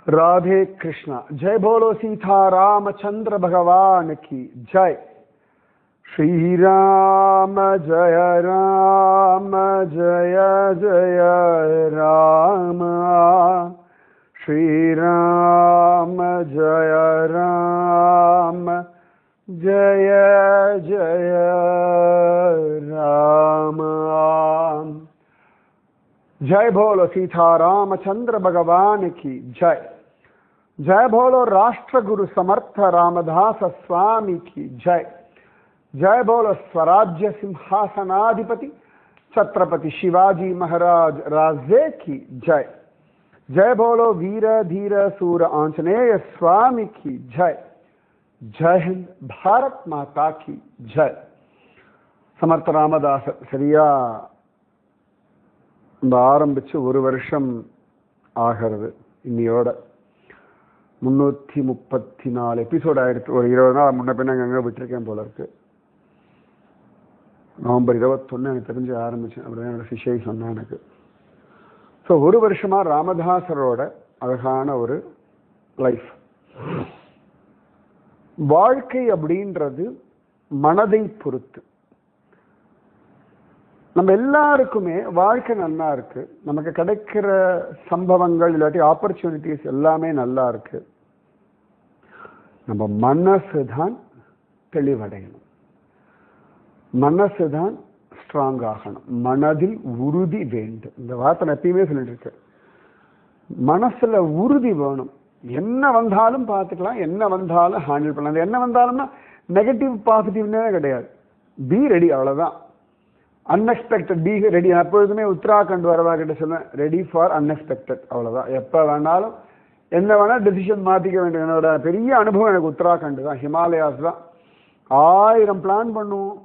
राधे कृष्णा। जय बोलो सीता रामचंद्र भगवान की जय। श्री राम जय जय राम। श्री राम जय जय राम। जय बोलो सीता रामचंद्र भगवान की जय। जय बोलो राष्ट्र गुरु समर्थ रामदास स्वामी की जय। जय बोलो स्वराज्य सिंहासनाधिपति छत्रपति शिवाजी महाराज राजे की जय। जय बोलो वीर धीर सूर आंजनेय स्वामी की जय। जय हिंद, भारत माता की जय। समर्थ रामदास சரியா இந்த ஆரம்பிச்சு ஒரு வருஷம் ஆகிறது. இன்னையோட 334 எபிசோட் ஆயிடுச்சு. ஒரு 20 நாள் முன்ன பின்ன அங்கே விட்டுருக்கேன் போல இருக்கு. நவம்பர் 21 எனக்கு தெரிஞ்சு ஆரம்பிச்சேன் அப்படின்னு என்னோட சிஷ்யை சொன்னேன் எனக்கு. ஸோ ஒரு வருஷமா ராமதாசரோட அழகான ஒரு லைஃப். வாழ்க்கை அப்படின்றது மனதை பொறுத்து. நம்ம எல்லாருக்குமே வாழ்க்கை நல்லா இருக்கு, நமக்கு கிடைக்கிற சம்பவங்கள் இல்லாட்டி ஆப்பர்ச்சுனிட்டிஸ் எல்லாமே நல்லா இருக்கு. நம்ம மனசு தான் தெளிவடையணும், மனசு தான் ஸ்ட்ராங் ஆகணும், மனதில் உறுதி வேண்டும். இந்த வார்த்தை நான் எப்பயுமே சொல்லிட்டு இருக்கேன். மனசுல உறுதி வேணும். என்ன வந்தாலும் பார்த்துக்கலாம், என்ன வந்தாலும் ஹேண்டில் பண்ணலாம். என்ன வந்தாலும்னா நெகட்டிவ் பாசிட்டிவ்னே கிடையாது. பி ரெடி, அவ்வளவுதான். Unexpected be ready. எப்பொழுதுமே உத்தராகண்ட் வரவா கிட்ட சொன்னேன், ரெடி ஃபார் அன்எக்ஸ்பெக்டட், அவ்வளவுதான். எப்போ வேணாலும் என்ன வேணா டெசிஷன் மாற்றிக்க வேண்டும். என்னோட பெரிய அனுபவம் எனக்கு உத்தராகண்ட் தான், ஹிமாலயாஸ் தான். 1000 பிளான் பண்ணுவோம்,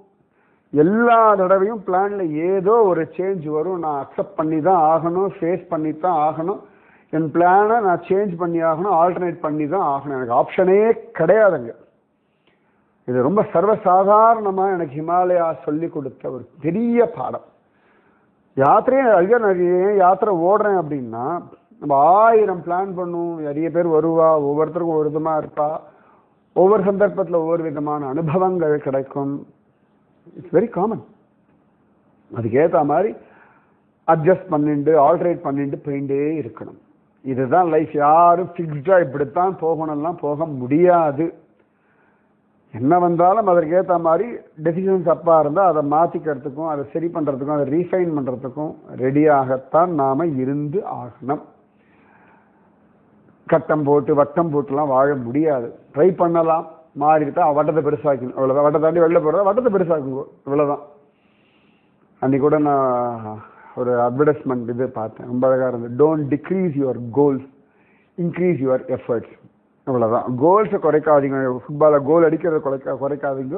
எல்லா தடவையும் பிளான்ல ஏதோ ஒரு சேஞ்ச் வரும். நான் அக்செப்ட் பண்ணி தான் ஆகணும், ஃபேஸ் பண்ணி தான் ஆகணும். என் பிளானை நான் சேஞ்ச் பண்ணி ஆகணும், ஆல்டர்னேட் பண்ணி தான் ஆகணும். எனக்கு ஆப்ஷனே கிடையாதுங்க. இது ரொம்ப சர்வசாதாரணமாக எனக்கு ஹிமாலயா சொல்லி கொடுத்த ஒரு பெரிய பாடம். யாத்திரையே யாத்திரை ஓடுறேன் அப்படின்னா நம்ம 1000 பிளான் பண்ணுவோம். நிறைய பேர் வருவா, ஒவ்வொருத்தருக்கும் ஒரு விதமாக இருப்பா, ஒவ்வொரு சந்தர்ப்பத்தில் ஒவ்வொரு விதமான அனுபவங்கள் கிடைக்கும். It's very common. அதுக்கேற்ற மாதிரி அட்ஜஸ்ட் பண்ணிட்டு ஆல்டரேட் பண்ணிட்டு போயிட்டே இருக்கணும். இதுதான் லைஃப். யாரும் ஃபிக்ஸ்டாக இப்படித்தான் போகணும்லாம் போக முடியாது. என்ன வந்தாலும் அதற்கேற்ற மாதிரி டெசிஷன்ஸ் அப்பா இருந்தால் அதை மாற்றிக்கிறதுக்கும் அதை சரி பண்ணுறதுக்கும் அதை ரீஃபைன் பண்ணுறதுக்கும் ரெடியாகத்தான் நாம் இருந்து ஆகணும். கட்டம் போட்டு வட்டம் போட்டுலாம் வாழ முடியாது. ட்ரை பண்ணலாம், மாறிட்டு வட்டத்தை பெருசாக்கணும், அவ்வளோதான். வட்டத்தை தாண்டி வெளில போகிறதா வட்டத்தை பெருசாக்குங்க, இவ்வளோதான். அன்றைக்கி கூட நான் ஒரு அட்வர்டைஸ்மெண்ட் இது பார்த்தேன், ரொம்ப அழகாக இருந்தது. Don't decrease your goals, increase your efforts, அவ்வளோதான். கோல்ஸை குறைக்காதீங்க. ஃபுட்பாலில் கோல் அடிக்கிறத குறைக்காதீங்க,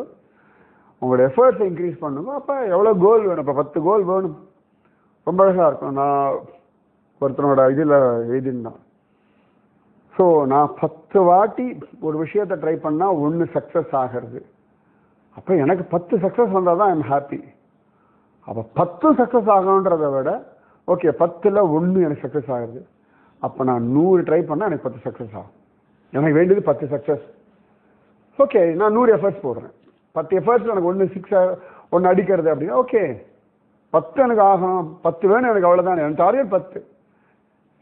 உங்களோட எஃபர்ட்ஸை இன்க்ரீஸ் பண்ணுங்க. அப்போ எவ்வளோ கோல் வேணும்? இப்போ 10 கோல் வேணும், ரொம்ப அழகாக இருக்கும். நான் ஒருத்தனோட இதில் எழுதிருந்தான். ஸோ நான் 10 வாட்டி ஒரு விஷயத்தை ட்ரை பண்ணால் 1 சக்ஸஸ் ஆகிறது. அப்போ எனக்கு 10 சக்ஸஸ் வந்தால் தான் ஐம் ஹாப்பி. அப்போ 10 சக்ஸஸ் ஆகணுன்றதை விட ஓகே 10ல் 1 எனக்கு சக்ஸஸ் ஆகுது, அப்போ நான் 100 ட்ரை பண்ணால் எனக்கு 10 சக்ஸஸ் ஆகும். எனக்கு வேண்டியது 10 சக்ஸஸ். ஓகே, நான் 100 எஃபர்ட்ஸ் போடுறேன். 10 எஃபர்ட்ஸில் எனக்கு 1 6 1 அடிக்கிறது அப்படின்னா ஓகே 10 எனக்கு ஆகணும், 10 வேணும் எனக்கு, அவ்வளோதான். எனக்கு டார்கெட் 10.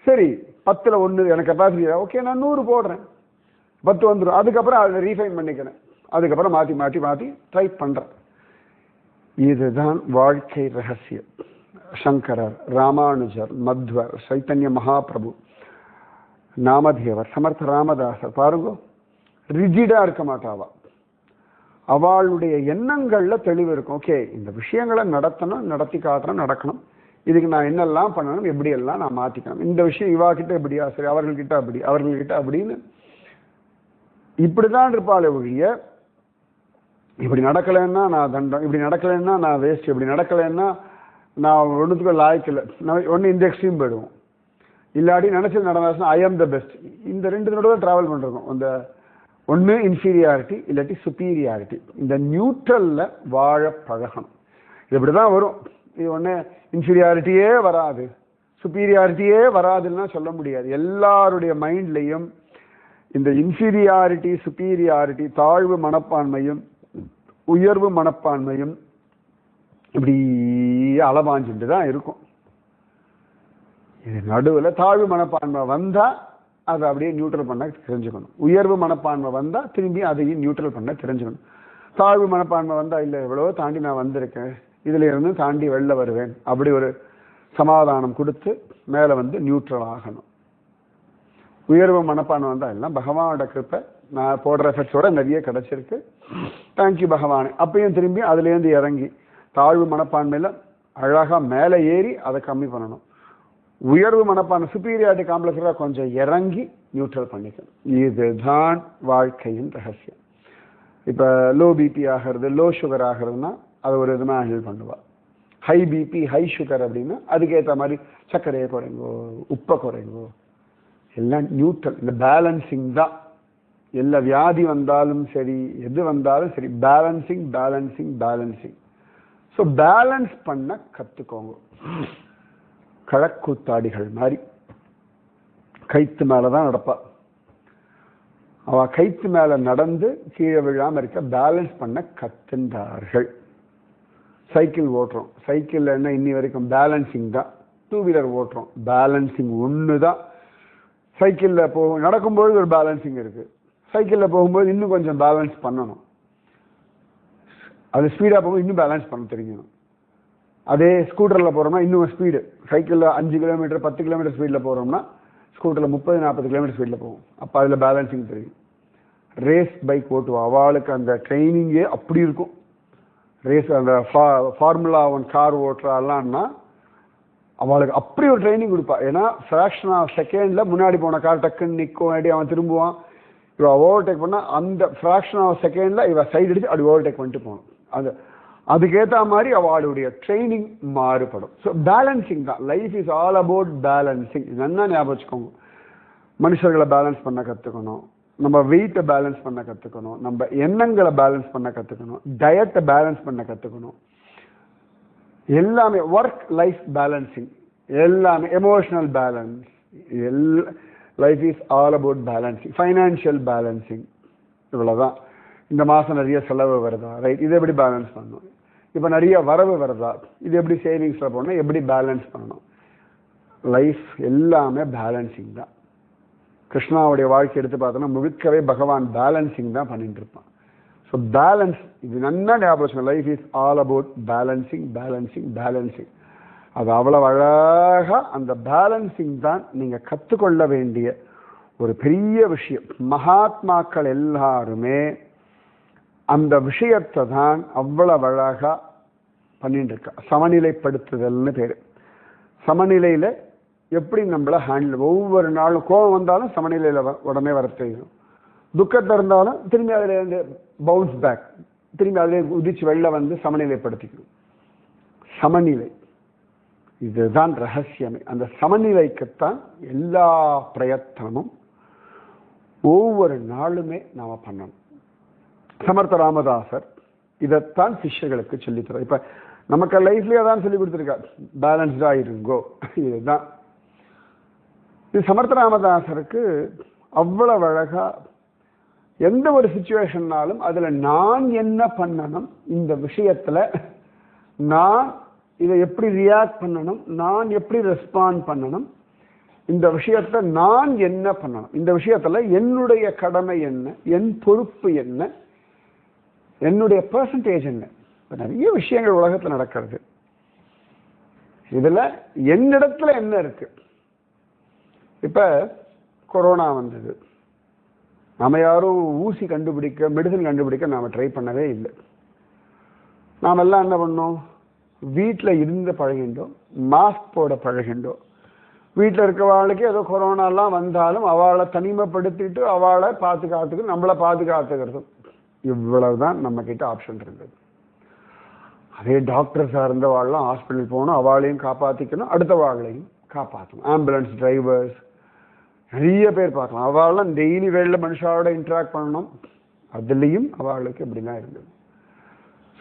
சரி, 10ல் 1 எனக்கு கெப்பாசிட்டி, ஓகே நான் 100 போடுறேன், 10 வந்துடும். அதுக்கப்புறம் அதை ரீஃபைன் பண்ணிக்கிறேன், அதுக்கப்புறம் மாற்றி மாற்றி மாற்றி ட்ரை பண்ணுறேன். இதுதான் வாழ்க்கை ரகசியம். சங்கரர், ராமானுஜர், மத்வர், சைத்தன்ய மகாபிரபு, நாமதேவர், சமர்த்த ராமதாசர் பாருங்க, ரிஜிடா இருக்க மாட்டாவா. அவளுடைய எண்ணங்கள்ல தெளிவு இருக்கும். ஓகே, இந்த விஷயங்களை நடத்தணும், நடத்தி காட்டணும், நடக்கணும். இதுக்கு நான் என்னெல்லாம் பண்ணணும், எப்படியெல்லாம் நான் மாற்றிக்கணும். இந்த விஷயம் இவா கிட்ட இப்படியா, சரி அவர்கள்கிட்ட அப்படி, அவர்கள்கிட்ட அப்படின்னு இப்படிதான் இருப்பாளே ஒழிய இப்படி நடக்கலைன்னா நான் தண்டம், இப்படி நடக்கலைன்னா நான் வேஸ்ட், இப்படி நடக்கலைன்னா நான் ஒன்றுத்துக்கு லாய்க்கில்லை, நான் ஒன்று இந்த எக்ஸ்ட்ரீம் போயிடுவோம். இல்லாட்டி நினைச்சது நடந்தாச்சுன்னா ஐ ஆம் த பெஸ்ட். இந்த 2 நடுவே ட்ராவல் பண்ணிருக்கோம். அந்த ஒன்று இன்ஃபீரியாரிட்டி இல்லாட்டி சுப்பீரியாரிட்டி. இந்த நியூட்ரல்ல வாழ பழகணும். இப்படி தான் வரும். இது ஒன்று இன்ஃபீரியாரிட்டியே வராது, சுப்பீரியாரிட்டியே வராதுன்னா சொல்ல முடியாது. எல்லாருடைய மைண்ட்லையும் இந்த இன்ஃபீரியாரிட்டி, சுப்பீரியாரிட்டி, தாழ்வு மனப்பான்மையும் உயர்வு மனப்பான்மையும் இப்படி அலபாஞ்சுட்டு தான் இருக்கும். இது நடுவில் தாழ்வு மனப்பான்மை வந்தா அதை அப்படியே நியூட்ரல் பண்ண தெரிஞ்சுக்கணும். உயர்வு மனப்பான்மை வந்தா திரும்பி அதையும் நியூட்ரல் பண்ண தெரிஞ்சுக்கணும். தாழ்வு மனப்பான்மை வந்தா இல்லை எவ்வளவோ தாண்டி நான் வந்திருக்கேன், இதுல இருந்து தாண்டி வெளில வருவேன், அப்படி ஒரு சமாதானம் கொடுத்து மேல வந்து நியூட்ரல் ஆகணும். உயர்வு மனப்பான்மை வந்தா எல்லாம் பகவானோட கிருப்பை, நான் போடுற எஃபெக்ட்ஸோட நிறைய கிடைச்சிருக்கு, தேங்க்யூ பகவான். அப்பயும் திரும்பி அதுல இருந்து இறங்கி தாழ்வு மனப்பான்மையில அழகா மேலே ஏறி அதை கம்மி பண்ணணும். உயர்வு மனப்பான்மை சுப்பீரியாரிட்டி காம்ப்ளெக்ஸா கொஞ்சம் இறங்கி நியூட்ரல் பண்ணிக்கணும். இதுதான் வாழ்க்கையின் ரகசியம். இப்ப லோ பிபி ஆகிறது, லோ சுகர் ஆகிறதுனா அது ஒரு விதமாக ஹேண்டில் பண்ணுவா. ஹை பிபி, ஹை சுகர் அப்படின்னா அதுக்கேற்ற மாதிரி சர்க்கரையை குறைங்கோ, உப்பை குறைங்கோ, எல்லாம் நியூட்ரல். இந்த பேலன்சிங் தான். எல்லா வியாதி வந்தாலும் சரி, எது வந்தாலும் சரி, balancing balancing balancing. So balance பண்ண கற்றுக்கோங்க. கழக்கூத்தாடிகள் மாதிரி கைத்து மேலதான் நடப்பா. அவ கைத்து மேல நடந்து கீழே விழாம இருக்க பேலன்ஸ் பண்ண கத்துண்டார்கள். சைக்கிள் ஓட்டுறோம், சைக்கிள் என்ன இன்னி வரைக்கும் பேலன்சிங் தான். டூ வீலர் ஓட்டுறோம், பேலன்சிங் ஒண்ணுதான். சைக்கிள்ல நடக்கும்போது ஒரு பேலன்சிங் இருக்கு, சைக்கிள்ல போகும்போது இன்னும் கொஞ்சம் பேலன்ஸ் பண்ணணும். அது ஸ்பீடா போகும்போது இன்னும் பேலன்ஸ் பண்ண தெரியணும். அதே ஸ்கூட்டர்ல போறோம்னா இன்னும் ஸ்பீடு, சைக்கிள்ல 5 கிலோமீட்டர் 10 கிலோமீட்டர் ஸ்பீட்ல போறோம்னா ஸ்கூட்டர்ல 30-40 கிலோமீட்டர் ஸ்பீட்ல போகும். அப்ப அதுல பேலன்சிங் தெரியும். ரேஸ் பைக் ஓட்டுவா, அவளுக்கு அந்த ட்ரைனிங்கே அப்படி இருக்கும். ரேஸ் அந்த ஃபார்முலா 1 கார் ஓட்டுறாள்னா அவளுக்கு அப்படி ஒரு ட்ரைனிங் கொடுப்பா. ஏன்னா ஃபிராக்ஷன் ஆஃப் செகண்ட்ல முன்னாடி போன கார் டக்குன்னு நிற்கும், அடி அவன் திரும்புவான். இவ ஓவர்டேக் பண்ணா அந்த ஃபிராக்ஷன் ஆஃப் செகண்ட்ல இவ சைடு அடிச்சு அப்படி ஓவர்டேக் பண்ணிட்டு போகணும். அதுக்கேற்ற மாதிரி அவளுடைய ட்ரைனிங் மாறுபடும். ஸோ பேலன்சிங் தான். Life is all about balancing. நல்லா ஞாபகம் வச்சுக்கோங்க. மனுஷர்களை பேலன்ஸ் பண்ண கற்றுக்கணும், நம்ம வெயிட்டை பேலன்ஸ் பண்ண கற்றுக்கணும், நம்ம எண்ணங்களை பேலன்ஸ் பண்ண கற்றுக்கணும், டயட்டை பேலன்ஸ் பண்ண கற்றுக்கணும். எல்லாமே ஒர்க் லைஃப் பேலன்சிங், எல்லாமே emotional balance. Life is all about balancing. Financial balancing, இவ்வளோதான். இந்த மாதம் நிறைய செலவு வருதா, ரைட், இது எப்படி பேலன்ஸ் பண்ணணும். இப்போ நிறைய வரவு வருதா, இது எப்படி சேவிங்ஸில் போடணும், எப்படி பேலன்ஸ் பண்ணணும். லைஃப் எல்லாமே பேலன்சிங் தான். கிருஷ்ணாவுடைய வாழ்க்கை எடுத்து பார்த்தோம்னா முழுக்கவே பகவான் பேலன்சிங் தான் பண்ணிட்டு இருப்பான். ஸோ பேலன்ஸ், இது நல்லா ஞாபகம். Life is all about balancing balancing balancing. அது அவ்வளவு அழகா அந்த பேலன்சிங் தான் நீங்க கற்றுக்கொள்ள வேண்டிய ஒரு பெரிய விஷயம். மகாத்மாக்கள் எல்லாருமே அந்த விஷயத்தை தான் அவ்வளவு அழகா பண்ணிட்டு இருக்கா. சமநிலைப்படுத்துதல்னு பேரு. சமநிலையில எப்படி நம்மள ஹேண்டில், ஒவ்வொரு நாளும் கோபம் வந்தாலும் சமநிலையில உடனே வர தெரியும். துக்கத்தை இருந்தாலும் திரும்பி அதுல இருந்து பவுன்ஸ் பேக், திரும்பி அதுல உதிச்சு வெளில வந்து சமநிலைப்படுத்திக்கணும். சமநிலை, இதுதான் ரகசியமே. அந்த சமநிலைக்குத்தான் எல்லா பிரயத்தனமும் ஒவ்வொரு நாளுமே நாம பண்ணணும். சமர்த்த ராமதாசர் இதைத்தான் சிஷ்யர்களுக்கு சொல்லித்தர. இப்ப நமக்கு லைஃப்லயே தான் சொல்லி கொடுத்துருக்காரு, பேலன்ஸ்டா இருங்கோ. இதுதான் இது. சமர்த்த ராமதாசருக்கு அவ்வளவு அழகா எந்த ஒரு சிச்சுவேஷன்னாலும் அதுல நான் என்ன பண்ணணும், இந்த விஷயத்துல நான் இதை எப்படி ரியாக்ட் பண்ணணும், நான் எப்படி ரெஸ்பாண்ட் பண்ணணும், இந்த விஷயத்த நான் என்ன பண்ணணும், இந்த விஷயத்துல என்னுடைய கடமை என்ன, என் பொறுப்பு என்ன, என்னுடைய பெர்சன்டேஜ் என்ன. நிறைய விஷயங்கள் உலகத்துல நடக்கிறது. இதுல என்னிடத்துல என்ன இருக்கு. இப்ப கொரோனா வந்தது, நாம யாரும் ஊசி கண்டுபிடிக்க, மெடிசன் கண்டுபிடிக்க நாம ட்ரை பண்ணவே இல்லை. நாம எல்லாம் என்ன பண்ணோம், வீட்டில் இருந்து பழகின்றோம், மாஸ்க் போட பழகின்றோம். வீட்டில் இருக்கிறவாளுக்கு ஏதோ கொரோனாலாம் வந்தாலும் அவளை தனிமைப்படுத்திட்டு அவளை பாதுகாத்துக்கு, நம்மளை பாதுகாத்துக்கிறதும், இவ்வளவுதான் நம்ம கிட்ட ஆப்ஷன் இருந்தது. அதே டாக்டர்ஸா இருந்தவாள்லாம் ஹாஸ்பிட்டல் போகணும், அவளையும் காப்பாத்திக்கணும், அடுத்த வாழையும் காப்பாற்றணும். ஆம்புலன்ஸ் டிரைவர்ஸ் நிறைய பேர் பார்க்கலாம். அவளும் டெய்லி வேலையில மனுஷாவோட இன்டராக்ட் பண்ணணும், அதுலேயும் அவளுக்கு இப்படிதான் இருந்தது.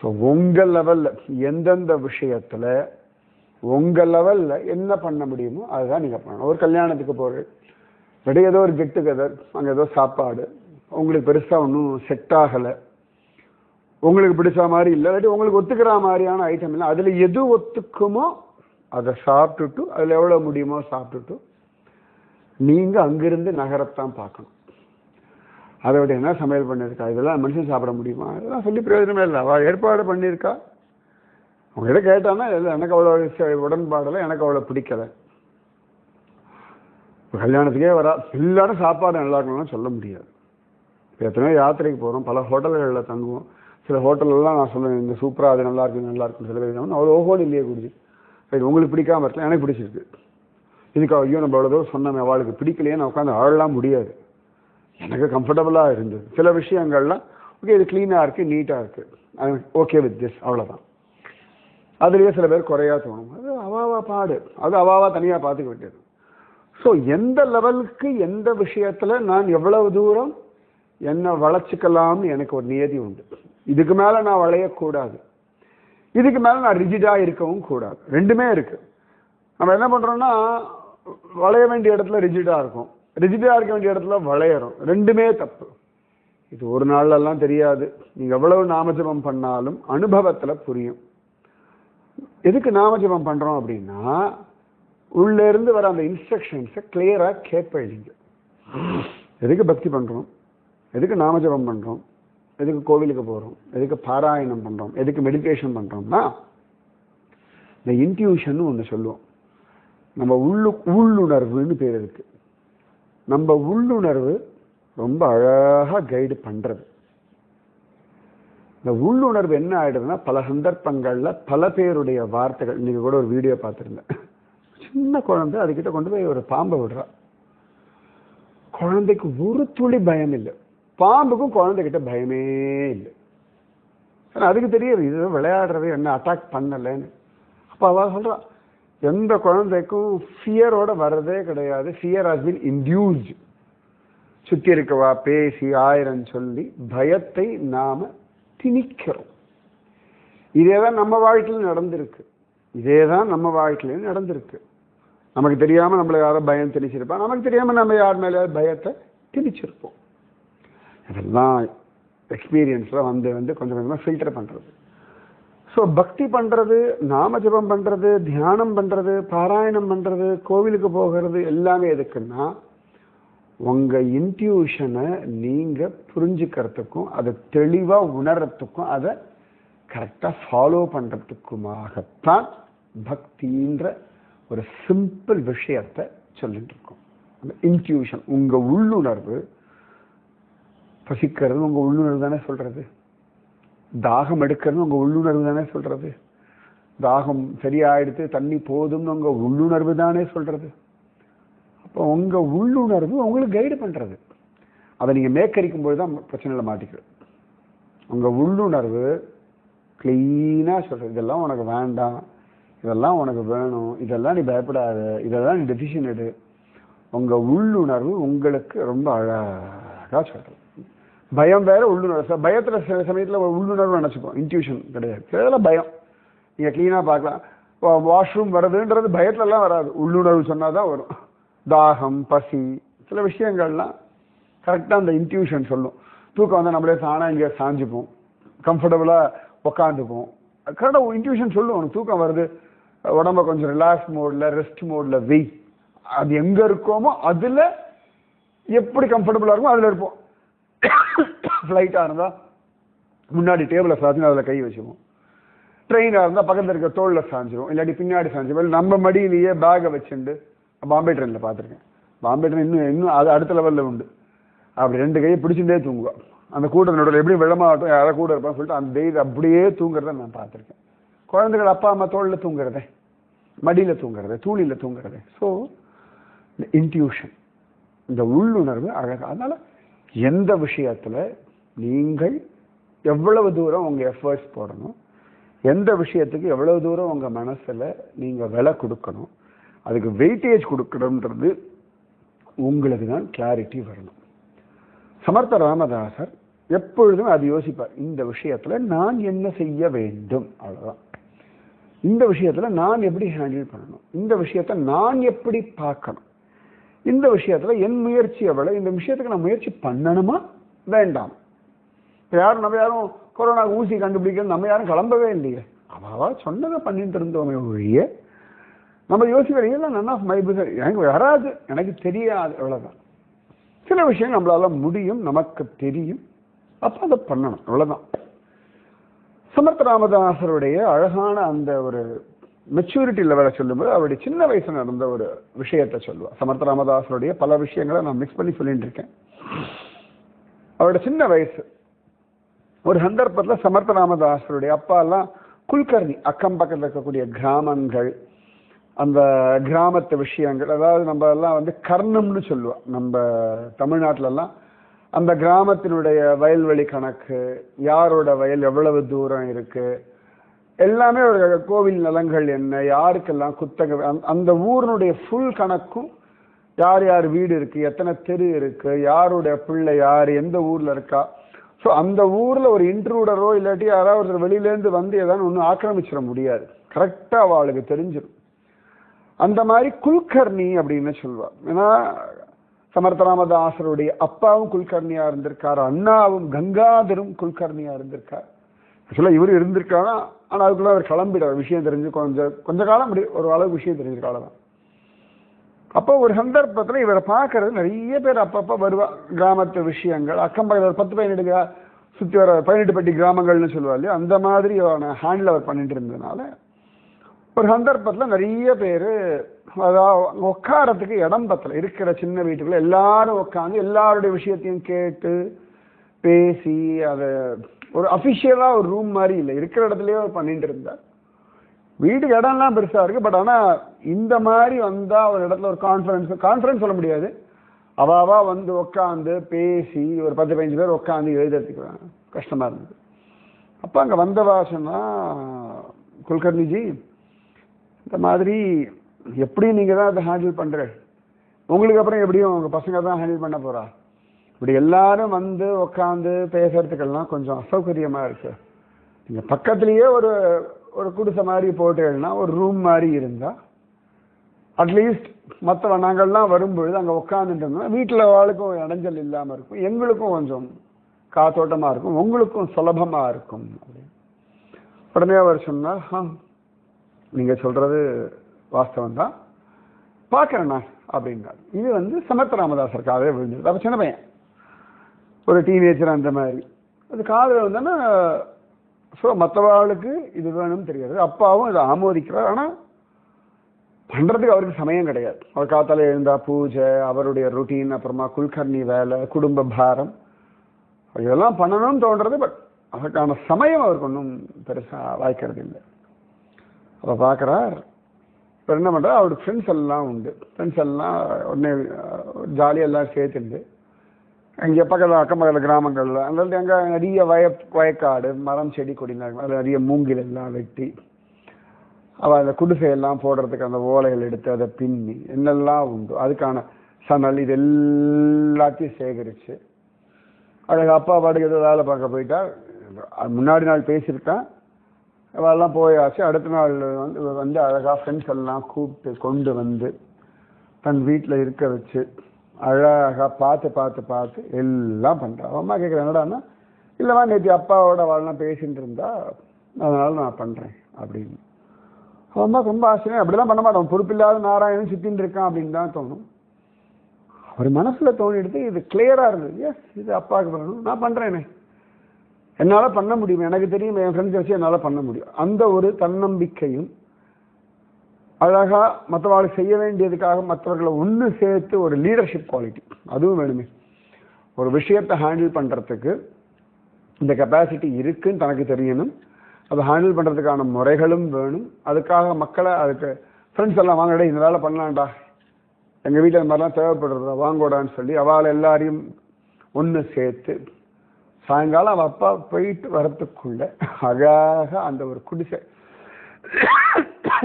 ஸோ உங்கள் லெவல்ல எந்தெந்த விஷயத்துல உங்க லெவல்ல என்ன பண்ண முடியுமோ அதுதான் நீங்க பண்ணணும். ஒரு கல்யாணத்துக்கு போறது, இல்லாட்டி ஏதோ ஒரு கெட் டுகெதர், அங்கே ஏதோ சாப்பாடு உங்களுக்கு பெருசா ஒன்றும் செட் ஆகலை, உங்களுக்கு பிடிச்ச மாதிரி இல்லை, இல்லாட்டி உங்களுக்கு ஒத்துக்கிற மாதிரியான ஐட்டம் இல்லை, அதுல எது ஒத்துக்குமோ அதை சாப்பிட்டுட்டு, அதுல எவ்வளவு முடியுமோ சாப்பிட்டுட்டு நீங்க அங்கிருந்து நகரத்தான் பார்க்கணும். அதை விட என்ன சமையல் பண்ணியிருக்கா, இதெல்லாம் மனுஷன் சாப்பிட முடியுமா, இதெல்லாம் சொல்லி பிரயோஜனமே இல்லை. அவள் ஏற்பாடு பண்ணியிருக்கா, அவங்ககிட்ட கேட்டான்னா எனக்கு அவ்வளோ உடன்பாடலை, எனக்கு அவ்வளோ பிடிக்கலை. கல்யாணத்துக்கே வரா, எல்லாரும் சாப்பாடு நல்லா இருக்கணும்னு சொல்ல முடியாது. எத்தனையோ யாத்திரைக்கு போகிறோம், பல ஹோட்டல்களில் தங்குவோம். சில ஹோட்டல்லாம் நான் சொல்லுவேன் இந்த சூப்பராக அது நல்லா இருக்கு நல்லா இருக்குன்னு சில பேர் அவ்வளோ ஓஹோடு இல்லையே குடிச்சு. ரைட், உங்களுக்கு பிடிக்காம இருக்கலாம், எனக்கு பிடிச்சிருக்கு. இதுக்கு ஐயோ நம்ம எவ்வளோ தூரம் சொன்னோம் அவளுக்கு பிடிக்கலையே, நான் உட்காந்து ஆழலாம் முடியாது. எனக்கு கம்ஃபர்டபுளாக இருந்தது. சில விஷயங்கள்லாம் ஓகே இது க்ளீனாக இருக்குது, நீட்டாக இருக்குது, அது ஓகே வித் திஸ், அவ்வளோதான். அதுலேயே சில பேர் குறையா தோணும், அது அவாவா பாடு, அது அவாவா தனியாக பார்த்துக்க வேண்டியது. ஸோ எந்த லெவலுக்கு எந்த விஷயத்தில் நான் எவ்வளவு தூரம் என்ன வளைச்சிக்கலாம்னு எனக்கு ஒரு நியதி உண்டு. இதுக்கு மேலே நான் வளையக்கூடாது, இதுக்கு மேலே நான் ரிஜிடாக இருக்கவும் கூடாது. ரெண்டுமே இருக்குது. நம்ம என்ன பண்ணுறோம்னா வளைய வேண்டிய இடத்துல ரிஜிடாக இருக்கும், ரிஜிடாக இருக்க வேண்டிய இடத்துல வளையறோம். ரெண்டுமே தப்பு. இது ஒரு நாள்லாம் தெரியாது. நீங்கள் எவ்வளவு நாமஜபம் பண்ணாலும் அனுபவத்தில் புரியும். எதுக்கு நாமஜபம் பண்ணுறோம் அப்படின்னா உள்ளே இருந்து வர அந்த இன்ஸ்ட்ரக்ஷன்ஸை கிளியராக கேட்பீங்க. எதுக்கு பக்தி பண்ணுறோம், எதுக்கு நாமஜபம் பண்ணுறோம், எதுக்கு கோவிலுக்கு போகிறோம், எதுக்கு பாராயணம் பண்ணுறோம், எதுக்கு மெடிடேஷன் பண்ணுறோம்னா இந்த இன்ட்யூஷன் ஒன்று சொல்லுவோம். நம்ம உள்ளுணர்வுன்னு பேர் இருக்கு. நம்ம உள்ளுணர்வு ரொம்ப அழகாக கைடு பண்ணுறது. இந்த உள்ளுணர்வு என்ன ஆயிடுதுன்னா பல சந்தர்ப்பங்களில் பல பேருடைய வார்த்தைகள், இன்னைக்கு கூட ஒரு வீடியோ பார்த்துருந்தேன். சின்ன குழந்தை அதுக்கிட்ட கொண்டு போய் ஒரு பாம்பை விடுறா. குழந்தைக்கு ஒரு துளி பயம் இல்லை, பாம்புக்கும் குழந்தைகிட்ட பயமே இல்லை. அதுக்கு தெரியாது இது விளையாடுறது என்ன அட்டாக் பண்ணலைன்னு. அப்போ அவள் சொல்றா எந்த குழந்தைக்கும் ஃபியரோட வர்றதே கிடையாது, ஃபியர் ஹஸ் பீன் இன்டியூஸ்டு. சுற்றி இருக்கவா பேசி ஆயிரம் சொல்லி பயத்தை நாம திணிக்கிறோம். இதேதான் நம்ம வாழ்க்கையில் நடந்திருக்கு, இதேதான் நம்ம வாழ்க்கையிலும் நடந்திருக்கு. நமக்கு தெரியாம நம்மள யாரோ பயம் திணிச்சிருப்பா, நமக்கு தெரியாம நம்ம யார் மேலே பயத்தை திணிச்சிருப்போம். இதெல்லாம் எக்ஸ்பீரியன்ஸ்ல வந்து கொஞ்சம் கொஞ்சமாக ஃபில்டர் பண்றது. ஸோ பக்தி பண்றது, நாமஜபம் பண்றது, தியானம் பண்றது, பாராயணம் பண்றது, கோவிலுக்கு போகிறது எல்லாமே எதுக்குன்னா உங்க இன்ட்யூஷனை நீங்க புரிஞ்சுக்கிறதுக்கும் அதை தெளிவா உணர்றதுக்கும் அதை கரெக்டா ஃபாலோ பண்றதுக்குமாகத்தான் பக்தின்ற ஒரு சிம்பிள் விஷயத்தை சொல்லிட்டு இருக்கோம். அந்த இன்ட்யூஷன், உங்க உள்ளுணர்வு. பசிக்கிறது உங்க உள்ளுணர்வு தானே சொல்றது, தாகம் எடுக்கிறது உங்க உள்ளுணர்வு தானே சொல்றது, தாகம் சரியாயிடுத்து தண்ணி போதும்னு உங்க உள்ளுணர்வு தானே சொல்றது. அப்போ உங்க உள்ளுணர்வு உங்களுக்கு கைடு பண்றது. அதை நீங்க மேற்கரிக்கும் போது தான் பிரச்சனையில மாட்டிக்கிறது. உங்க உள்ளுணர்வு கிளீனா சொல்றது இதெல்லாம் உனக்கு வேண்டாம், இதெல்லாம் உனக்கு வேணும், இதெல்லாம் நீ பயப்படாத, இதெல்லாம் நீ டெசிஷன் எடு. உங்க உள்ளுணர்வு உங்களுக்கு ரொம்ப அழகா சொல்றது. பயம் வேற உள்ளுணர்வு. பயத்துல சில சமயத்துல உள்ளுணர்வு நினைச்சுப்போம், இன்ட்யூஷன் கிடையாது. இதெல்லாம் பயம். நீங்க கிளீனா பார்க்கலாம், வாஷ்ரூம் வருதுன்றது பயத்துல எல்லாம் வராது, உள்ளுணர்வு சொன்னாதான் வரும். தாகம், பசி, சில விஷயங்கள்லாம் கரெக்டா அந்த இன்ட்யூஷன் சொல்லும். தூக்கம் வந்து நம்மளே தானா இங்கே சாஞ்சுப்போம், கம்ஃபர்டபுளா உக்காந்துப்போம். கரெக்டா இன்ட்யூஷன் சொல்லும் உனக்கு தூக்கம் வருது, உடம்ப கொஞ்சம் ரிலாக்ஸ் மோட்ல ரெஸ்ட் மோட்ல வெய். அது எங்க இருக்கோமோ அதுல எப்படி கம்ஃபர்டபுளா இருக்குமோ அதுல இருப்போம். ஃப்ளைட்டா இருந்தா முன்னாடி டேபிள சாஞ்சு அதுல கை வச்சுப்போம். ட்ரெயினா இருந்தா பக்கத்துல இருக்க தோல்ல சாஞ்சிரும், இல்லாட்டி பின்னாடி சாஞ்சிரும். நம்ம மடியிலேயே பேகை வச்சுண்டு பாம்பே ட்ரெயின்ல பார்த்துருக்கேன். பாம்பே ட்ரெயின் இன்னும் அது அடுத்த லெவல்ல உண்டு. அப்படி ரெண்டு கையை பிடிச்சுட்டே தூங்குவா. அந்த கூட்டத்தோட எப்படி விழமாட்டும் யாரை கூட இருப்பான்னு சொல்லிட்டு அந்த தைரியம் அப்படியே தூங்குறத நான் பார்த்துருக்கேன். குழந்தைகள் அப்பா அம்மா தோல்ல தூங்குறதே, மடியில தூங்குறதே, தூளில தூங்குறதே. ஸோ இந்த இன்ட்யூஷன், இந்த உள்ளுணர்வு அழகா. அதனால எந்த விஷயத்துல நீங்கள் எவ்வளவு தூரம் உங்க எஃபர்ட்ஸ் போடணும், எந்த விஷயத்துக்கு எவ்வளவு தூரம் உங்க மனசுல நீங்க விலை கொடுக்கணும், அதுக்கு வெயிட்டேஜ் கொடுக்கணும்ன்றது உங்களுக்கு தான் கிளாரிட்டி வரணும். சமர்த்த ராமதாசர் எப்பொழுதும் அது யோசிப்பார், இந்த விஷயத்துல நான் என்ன செய்ய வேண்டும், அவ்வளவுதான். இந்த விஷயத்துல நான் எப்படி ஹேண்டில் பண்ணணும், இந்த விஷயத்த நான் எப்படி பார்க்கணும், இந்த விஷயத்துல என் முயற்சி எவ்வளவு, இந்த விஷயத்துக்கு நான் முயற்சி பண்ணணுமா வேண்டாம். நம்ம யாரும் கொரோனா ஊசி கண்டுபிடிக்கிறது நம்ம யாரும் கிளம்பவே இல்லையே. அவாவா சொன்னதை பண்ணிட்டு இருந்தோமே ஒழிய நம்ம யோசிக்கிறீங்க நன் ஆஃப் மை பிசினஸ், எனக்கு வராது, எனக்கு தெரியாது, அவ்வளவுதான். சில விஷயம் நம்மளால முடியும், நமக்கு தெரியும், அப்ப அதை பண்ணணும், அவ்வளவுதான். சமர்த்த ராமதாசருடைய அழகான அந்த ஒரு மெச்சூரிட்டி லெவலை சொல்லும்போது அவருடைய சின்ன வயசுல நடந்த ஒரு விஷயத்தை சொல்லுவா. சமர்த்த ராமதாசருடைய பல விஷயங்களை நான் மிக்ஸ் பண்ணி சொல்லிட்டு இருக்கேன். அவருடைய சின்ன வயசு ஒரு சந்தர்ப்பத்தில் சமர்த்த ராமதாசருடைய அப்பா எல்லாம் குல்கர்ணி, அக்கம் பக்கத்தில் இருக்கக்கூடிய கிராமங்கள், அந்த கிராமத்து விஷயங்கள், அதாவது நம்ம எல்லாம் வந்து கர்ணம்னு சொல்லுவோம் நம்ம தமிழ்நாட்டிலெல்லாம். அந்த கிராமத்தினுடைய வயல்வெளி கணக்கு, யாரோட வயல் எவ்வளவு தூரம் இருக்கு, எல்லாமே ஒரு கோவில் நலங்கள் என்ன, யாருக்கெல்லாம் குத்தகை, அந்த ஊரினுடைய ஃபுல் கணக்கும், யார் யார் வீடு இருக்கு, எத்தனை தெரு இருக்கு, யாருடைய பிள்ளை யார், எந்த ஊர்ல இருக்கா. ஸோ அந்த ஊர்ல ஒரு இன்ட்ரூடரோ இல்லாட்டி யாராவது ஒருத்தர் வெளியிலேருந்து வந்து ஏதாவது ஒன்றும் ஆக்கிரமிச்சிட முடியாது, கரெக்டா அவளுக்கு தெரிஞ்சிடும். அந்த மாதிரி குல்கர்ணி அப்படின்னு சொல்லுவா. ஏன்னா சமர்த்த ராமதாசருடைய அப்பாவும் குல்கர்ணியா இருந்திருக்காரு, அண்ணாவும் கங்காதரும் குல்கர்ணியா இருந்திருக்காரு. ஆக்சுவலா இவரு இருந்திருக்காங்க, ஆனா அதுக்குள்ள அவர் கிளம்பிட விஷயம் தெரிஞ்சு கொஞ்ச காலம் ஒரு அளவு விஷயம் தெரிஞ்சிருக்காள் தான். அப்போ ஒரு சந்தர்ப்பத்தில் இவரை பார்க்கறது நிறைய பேர் அப்பப்போ வருவா. கிராமத்து விஷயங்கள் அக்கம் பக்கத்தில் ஒரு 10-18 சுற்றி வர 18 பட்டி கிராமங்கள்னு சொல்லுவா இல்லையா, அந்த மாதிரி ஹேண்டில் அவர் பண்ணிட்டு இருந்ததுனால ஒரு சந்தர்ப்பத்தில் நிறைய பேர் அதாவது உட்காரத்துக்கு இடம் பத்தல, இருக்கிற சின்ன வீட்டுக்குள்ள எல்லாரும் உட்காந்து எல்லாருடைய விஷயத்தையும் கேட்டு பேசி அதை ஒரு அஃபிஷியலா ஒரு ரூம் மாதிரி இல்லை, இருக்கிற இடத்துலயே அவர் பண்ணிட்டு இருந்தார். வீட்டுக்கு இடம்லாம் பெருசா இருக்கு, பட் ஆனா இந்த மாதிரி வந்தா ஒரு இடத்துல ஒரு கான்ஃபரன்ஸ் சொல்ல முடியாது, அவாவா வந்து உட்காந்து பேசி ஒரு 10-15 பேர் உட்காந்து எழுதுறதுக்கு கஷ்டமா இருந்தது. அப்ப அங்க வந்தவா சொன்னா, குல்கர்ணிஜி இந்த மாதிரி எப்படி நீங்க தான் அதை ஹேண்டில் பண்ற, உங்களுக்கு அப்புறம் எப்படியும் உங்க பசங்க தான் ஹேண்டில் பண்ண போறா, இப்படி எல்லாரும் வந்து உட்காந்து பேசுறதுக்கெல்லாம் கொஞ்சம் அசௌகரியமா இருக்கு, நீங்க பக்கத்திலேயே ஒரு ஒரு குடிசை மாதிரி போட்டுன்னா ஒரு ரூம் மாதிரி இருந்தா அட்லீஸ்ட் மற்ற நாங்கள்லாம் வரும்பொழுது அங்கே உட்காந்துட்டு இருந்தோம், வீட்டில் ஆளுக்கும் இடைஞ்சல் இல்லாமல் இருக்கும், எங்களுக்கும் கொஞ்சம் காத்தோட்டமாக இருக்கும், உங்களுக்கும் சுலபமாக இருக்கும் அப்படின்னு. உடனே அவர் சொன்னார், நீங்கள் சொல்றது வாஸ்தவம் தான், பார்க்குறேண்ணா அப்படின்னாரு. இது வந்து சமர்த்த ராமதாசர் காதலே விழுந்தது. அப்போ சின்ன பையன் ஒரு டீனேஜர் அந்த மாதிரி அது காதல் வந்தோன்னா, ஸோ மற்றவாளுக்கு இது வேணும்னு தெரியாது, அப்பாவும் இதை ஆமோதிக்கிறார். ஆனால் பண்ணுறதுக்கு அவருக்கு சமயம் கிடையாது. அவர் காத்தால எழுந்தா பூஜை, அவருடைய ருட்டீன், அப்புறமா குல்கர்ணி வேலை, குடும்ப பாரம், இதெல்லாம் பண்ணணும்னு தோன்றது, பட் அதற்கான சமயம் அவருக்கு ஒன்றும் பெருசாக வாய்க்கிறது இல்லை. அப்போ பார்க்குறார், இப்போ என்ன பண்ணுறார், அவருக்கு ஃப்ரெண்ட்ஸ் எல்லாம் உண்டு, ஃப்ரெண்ட்ஸ் எல்லாம் உடனே ஜாலியாக எல்லாம் சேர்த்துண்டு அங்கே பக்கத்தில் அக்கம் பக்கத்தில் கிராமங்களில் அங்கே அங்கே நிறைய வயக்காடு, மரம் செடி கொடிலாம், அதில் நிறைய மூங்கில் எல்லாம் வெட்டி அவள் அந்த குடிசையெல்லாம் போடுறதுக்கு அந்த ஓலைகள் எடுத்து அதை பின்னி என்னெல்லாம் உண்டு அதுக்கான சணல் இது எல்லாத்தையும் சேகரித்து அதுக்கு அப்பா பாட்டுக்கு ஏதோ வேலை பார்க்க போயிட்டா. முன்னாடி நாள் பேசியிருக்கான், அவெல்லாம் போயாச்சு. அடுத்த நாள் வந்து அழகாக ஃப்ரெண்ட்ஸ் எல்லாம் கூப்பிட்டு கொண்டு வந்து தன் வீட்டில் இருக்க வச்சு அழகாக பார்த்து பார்த்து பார்த்து எல்லாம் பண்ணுறான். அம்மா கேட்குறேன், என்னடான்னா, இல்லைம்மா நேற்று அப்பாவோட அவள்லாம் பேசிகிட்டு இருந்தா அதனால நான் பண்ணுறேன் அப்படின்னு. அம்மா ரொம்ப ஆசையாக அப்படிலாம் பண்ண மாட்டோம், பொறுப்பில்லாத நாராயணன் சுற்றின்னு இருக்கான் அப்படின்னு தான் தோணும். அவர் மனசில் தோணிடுது, இது கிளியராக இருந்தது, எஸ் இது அப்பாவுக்கு பண்ணணும், நான் பண்ணுறேனே, என்னால் பண்ண முடியும், எனக்கு தெரியும், என் ஃப்ரெண்ட்ஸ் வச்சு என்னால் பண்ண முடியும். அந்த ஒரு தன்னம்பிக்கையும் அழகா மற்றவர்களுக்கு செய்ய வேண்டியதுக்காக மற்றவர்களை ஒன்று சேர்த்து ஒரு லீடர்ஷிப் குவாலிட்டி அதுவும் வேணுமே. ஒரு விஷயத்தை ஹேண்டில் பண்ணுறதுக்கு இந்த கெப்பாசிட்டி இருக்குன்னு தனக்கு தெரியணும், அதை ஹேண்டில் பண்ணுறதுக்கான முறைகளும் வேணும். அதுக்காக மக்களை அதுக்கு ஃப்ரெண்ட்ஸ் எல்லாம் வாங்கடா இந்த வேலை பண்ணலாம்டா, எங்கள் வீட்டில் இந்த மாதிரிலாம் தேவைப்படுறதா வாங்கோடான்னு சொல்லி அவளை எல்லாரையும் ஒன்று சேர்த்து சாயங்காலம் அவள் அப்பா போயிட்டு வரத்துக்குள்ள அழகாக அந்த ஒரு குடிசை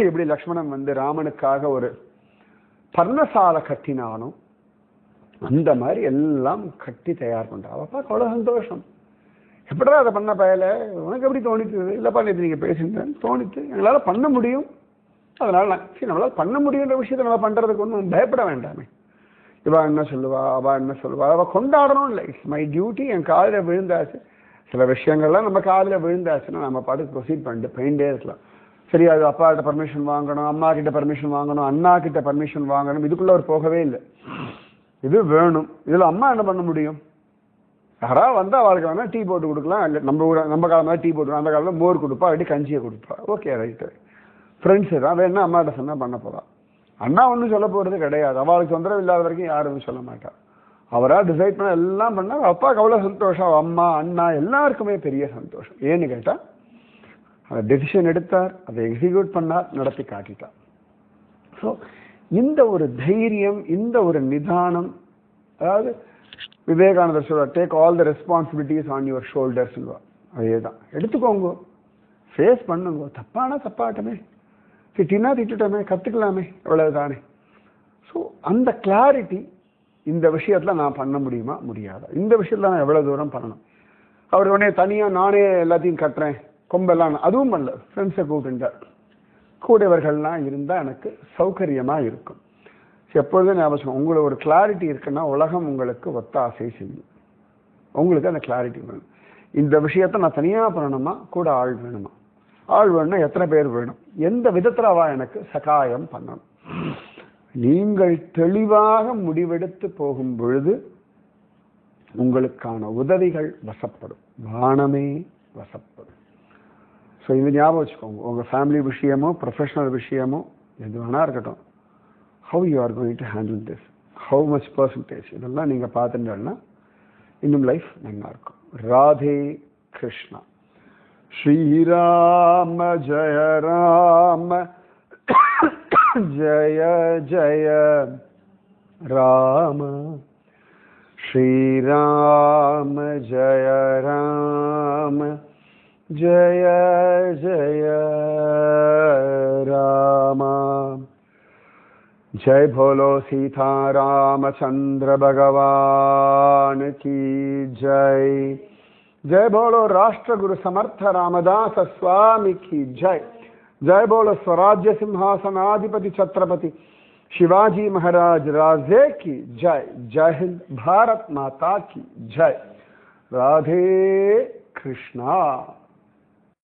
எப்படி லக்ஷ்மணன் வந்து ராமனுக்காக ஒரு பர்ணசாலை கட்டினானோ அந்த மாதிரி எல்லாம் கட்டி தயார் பண்றா. அவ அப்பாவுக்கு அவ்வளோ சந்தோஷம். எப்படா அதை பண்ண பயல, உனக்கு எப்படி தோணித்து? இல்லைப்பா நேற்று நீங்கள் பேசியிருந்தேன்னு தோணித்து, எங்களால் பண்ண முடியும். அதனால நம்மளால் பண்ண முடியுன்ற விஷயத்தை நம்ம பண்ணுறதுக்கு ஒன்றும் பயப்பட வேண்டாமே. இவா என்ன சொல்லுவா, அவள் என்ன சொல்லுவா, அவள் கொண்டாடணும் இல்லை. It's my duty. என் காதில் விழுந்தாச்சு. சில விஷயங்கள்லாம் நம்ம காதில் விழுந்தாச்சுன்னா நம்ம பாட்டுக்கு ப்ரொசீட் பண்ணிட்டு போயிட்டே இருக்கலாம். சரி, அது அப்பா கிட்ட பர்மிஷன் வாங்கணும், அம்மா கிட்ட பர்மிஷன் வாங்கணும், அண்ணா கிட்ட பர்மிஷன் வாங்கணும், இதுக்குள்ள அவர் போகவே இல்லை. இது வேணும். இதில் அம்மா என்ன பண்ண முடியும்? யாராவது வந்து அவளுக்கு வேணா டீ போட்டு கொடுக்கலாம். இல்லை நம்ம காலமாக டீ போட்டு, அந்த காலத்தில் மோர் கொடுப்பா, அப்படி கஞ்சியை கொடுப்பா. Okay, right. ஃப்ரெண்ட்ஸு தான் வேணா அம்மாட்ட சொன்னால் பண்ண போகிறா. அண்ணா ஒன்றும் சொல்ல போகிறது கிடையாது. அவளுக்கு தொந்தரவு இல்லாத வரைக்கும் யாரும் சொல்ல மாட்டா. அவராக டிசைட் பண்ண எல்லாம் பண்ணால் அப்பாவுக்கு அவ்வளோ சந்தோஷம். அம்மா அண்ணா எல்லாருக்குமே பெரிய சந்தோஷம். ஏன்னு கேட்டால் அந்த டெசிஷன் எடுத்தார், அதை எக்ஸிக்யூட் பண்ணார், நடத்தி காட்டிட்டார். ஸோ இந்த ஒரு தைரியம், இந்த ஒரு நிதானம், அதாவது விவேகானந்தர் சொல்வார், take all the responsibilities on your shoulders. அதே தான், எடுத்துக்கோங்க, ஃபேஸ் பண்ணுங்க. தப்பானா தப்பாட்டமே, திட்டினா திட்டுட்டோமே, கற்றுக்கலாமே, எவ்வளவுதானே. ஸோ அந்த கிளாரிட்டி, இந்த விஷயத்தில் நான் பண்ண முடியுமா முடியாதா, இந்த விஷயத்தில் நான் எவ்வளோ தூரம் பண்ணணும். அவர் உடனே தனியாக நானே எல்லாத்தையும் கட்டுறேன், கொம்பெல்லாம் அதுவும் பண்ணல. ஃப்ரெண்ட்ஸை கூப்பிட்டுட்டார். கூடவர்கள்லாம் இருந்தால் எனக்கு சௌகரியமாக இருக்கும். எப்பொழுதும் ஞாபகம், உங்களுக்கு ஒரு கிளாரிட்டி இருக்குன்னா உலகம் உங்களுக்கு ஒத்தாசை செய்யும். உங்களுக்கு அந்த கிளாரிட்டி வேணும். இந்த விஷயத்த நான் தனியாக பண்ணணுமா, கூட ஆள் வேணுமா? ஆள் வேணும்னா எத்தனை பேர் வேணும்? எந்த விதத்தில் அவ எனக்கு சகாயம் பண்ணணும்? நீங்கள் தெளிவாக முடிவெடுத்து போகும் பொழுது உங்களுக்கான உதவிகள் வசப்படும், வானமே வசப்படும். ஸோ இது ஞாபகம் வச்சுக்கோங்க. உங்கள் ஃபேமிலி விஷயமோ ப்ரொஃபஷனல் விஷயமோ எது வேணா இருக்கட்டும், how you are going to handle this, how much percentage, இதெல்லாம் நீங்கள் பார்த்துட்டோன்னா இன்னும் லைஃப் நல்லா இருக்கும். ராதே கிருஷ்ணா. ஸ்ரீராம ஜெய ராம ஜெய ஜெய ராம, ஸ்ரீராம ஜெய ராம ஜெய ஜெய ராம. जय बोलो सीता रामचंद्र भगवान की जय. जय बोलो राष्ट्र गुरु समर्थ रामदास स्वामी की जय. जय बोलो स्वराज्य सिंहासनाधिपति छत्रपति शिवाजी महाराज राजे की जय. जय हिंद, भारत माता की जय. राधे कृष्णा.